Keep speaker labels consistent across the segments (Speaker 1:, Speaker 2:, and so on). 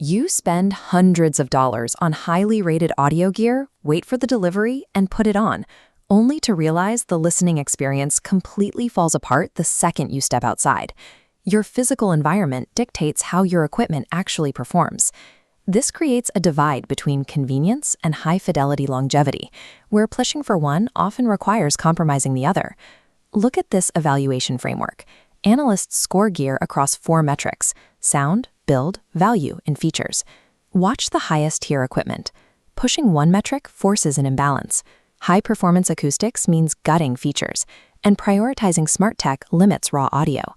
Speaker 1: You spend hundreds of dollars on highly rated audio gear, wait for the delivery, and put it on, only to realize the listening experience completely falls apart the second you step outside. Your physical environment dictates how your equipment actually performs. This creates a divide between convenience and high-fidelity longevity, where pushing for one often requires compromising the other. Look at this evaluation framework. Analysts score gear across 4 metrics: sound, build, value, and features. Watch the highest tier equipment. Pushing one metric forces an imbalance. High-performance acoustics means gutting features, and prioritizing smart tech limits raw audio.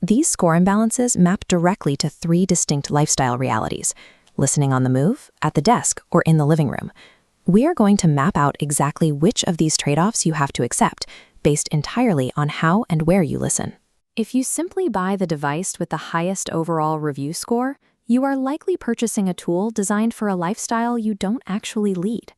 Speaker 1: These score imbalances map directly to 3 distinct lifestyle realities: listening on the move, at the desk, or in the living room. We are going to map out exactly which of these trade-offs you have to accept, based entirely on how and where you listen. If you simply buy the device with the highest overall review score, you are likely purchasing a tool designed for a lifestyle you don't actually lead.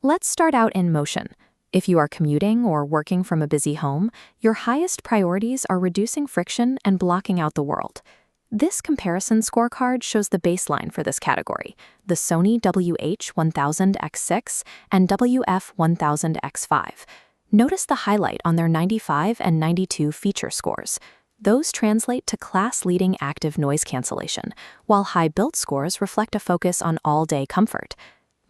Speaker 1: Let's start out in motion. If you are commuting or working from a busy home, your highest priorities are reducing friction and blocking out the world. This comparison scorecard shows the baseline for this category: the Sony WH-1000X6 and WF-1000X5. Notice the highlight on their 95 and 92 feature scores. Those translate to class-leading active noise cancellation, while high build scores reflect a focus on all-day comfort.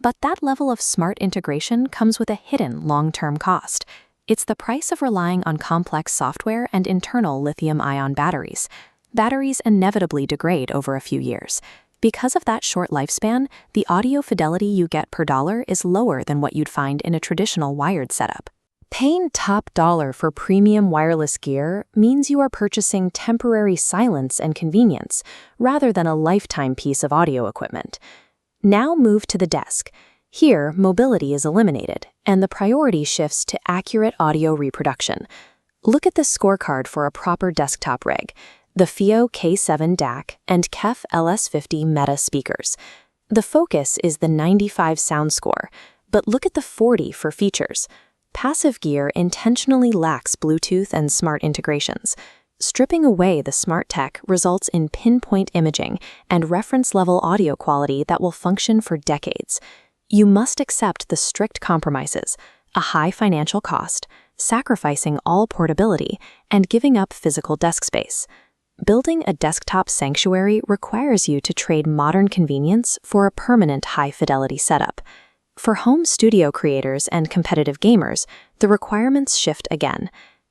Speaker 1: But that level of smart integration comes with a hidden long-term cost. It's the price of relying on complex software and internal lithium-ion batteries. Batteries inevitably degrade over a few years. Because of that short lifespan, the audio fidelity you get per dollar is lower than what you'd find in a traditional wired setup. Paying top dollar for premium wireless gear means you are purchasing temporary silence and convenience, rather than a lifetime piece of audio equipment. Now move to the desk. Here, mobility is eliminated, and the priority shifts to accurate audio reproduction. Look at the scorecard for a proper desktop rig: the FiiO K7 DAC and KEF LS50 Meta speakers. The focus is the 95 sound score, but look at the 40 for features. Passive gear intentionally lacks Bluetooth and smart integrations. Stripping away the smart tech results in pinpoint imaging and reference-level audio quality that will function for decades. You must accept the strict compromises: a high financial cost, sacrificing all portability, and giving up physical desk space. Building a desktop sanctuary requires you to trade modern convenience for a permanent high-fidelity setup. For home studio creators and competitive gamers, the requirements shift again.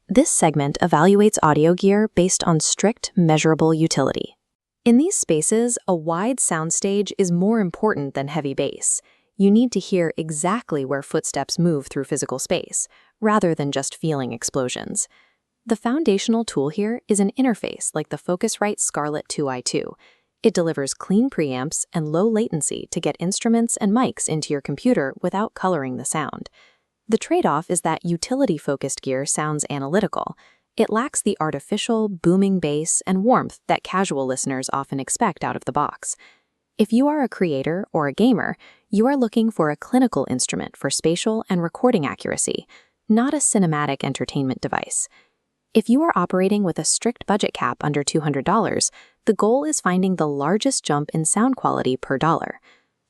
Speaker 1: This segment evaluates audio gear based on strict, measurable utility. In these spaces, a wide soundstage is more important than heavy bass. You need to hear exactly where footsteps move through physical space, rather than just feeling explosions. The foundational tool here is an interface like the Focusrite Scarlett 2i2. It delivers clean preamps and low latency to get instruments and mics into your computer without coloring the sound. The trade-off is that utility-focused gear sounds analytical. It lacks the artificial, booming bass and warmth that casual listeners often expect out of the box. If you are a creator or a gamer, you are looking for a clinical instrument for spatial and recording accuracy, not a cinematic entertainment device. If you are operating with a strict budget cap under $200, the goal is finding the largest jump in sound quality per dollar.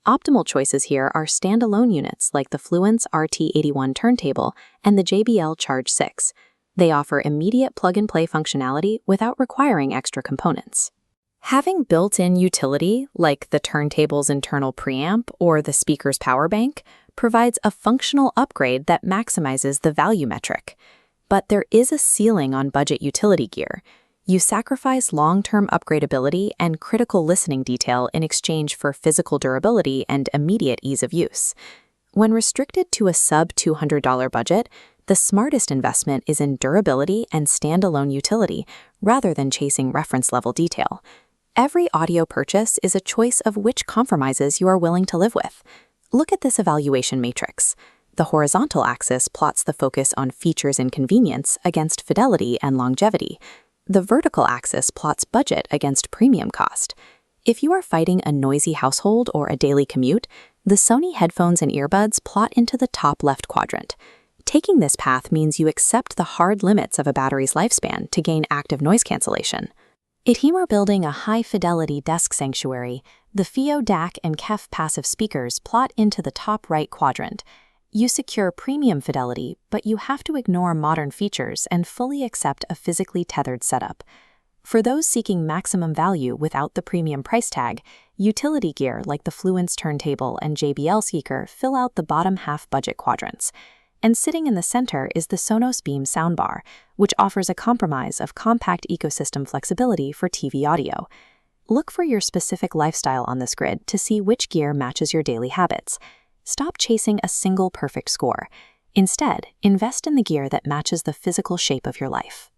Speaker 1: Optimal choices here are standalone units like the Fluence RT81 turntable and the JBL Charge 6. They offer immediate plug-and-play functionality without requiring extra components. Having built-in utility, like the turntable's internal preamp or the speaker's power bank, provides a functional upgrade that maximizes the value metric. But there is a ceiling on budget utility gear. You sacrifice long-term upgradability and critical listening detail in exchange for physical durability and immediate ease of use. When restricted to a sub-$200 budget, the smartest investment is in durability and standalone utility rather than chasing reference-level detail. Every audio purchase is a choice of which compromises you are willing to live with. Look at this evaluation matrix. The horizontal axis plots the focus on features and convenience against fidelity and longevity. The vertical axis plots budget against premium cost. If you are fighting a noisy household or a daily commute, the Sony headphones and earbuds plot into the top left quadrant. Taking this path means you accept the hard limits of a battery's lifespan to gain active noise cancellation. At building a high-fidelity desk sanctuary, the FiiO DAC and KEF passive speakers plot into the top right quadrant. You secure premium fidelity, but you have to ignore modern features and fully accept a physically tethered setup. For those seeking maximum value without the premium price tag, utility gear like the Fluence turntable and JBL speaker fill out the bottom half budget quadrants. And sitting in the center is the Sonos Beam soundbar, which offers a compromise of compact ecosystem flexibility for TV audio. Look for your specific lifestyle on this grid to see which gear matches your daily habits. Stop chasing a single perfect score. Instead, invest in the gear that matches the physical shape of your life.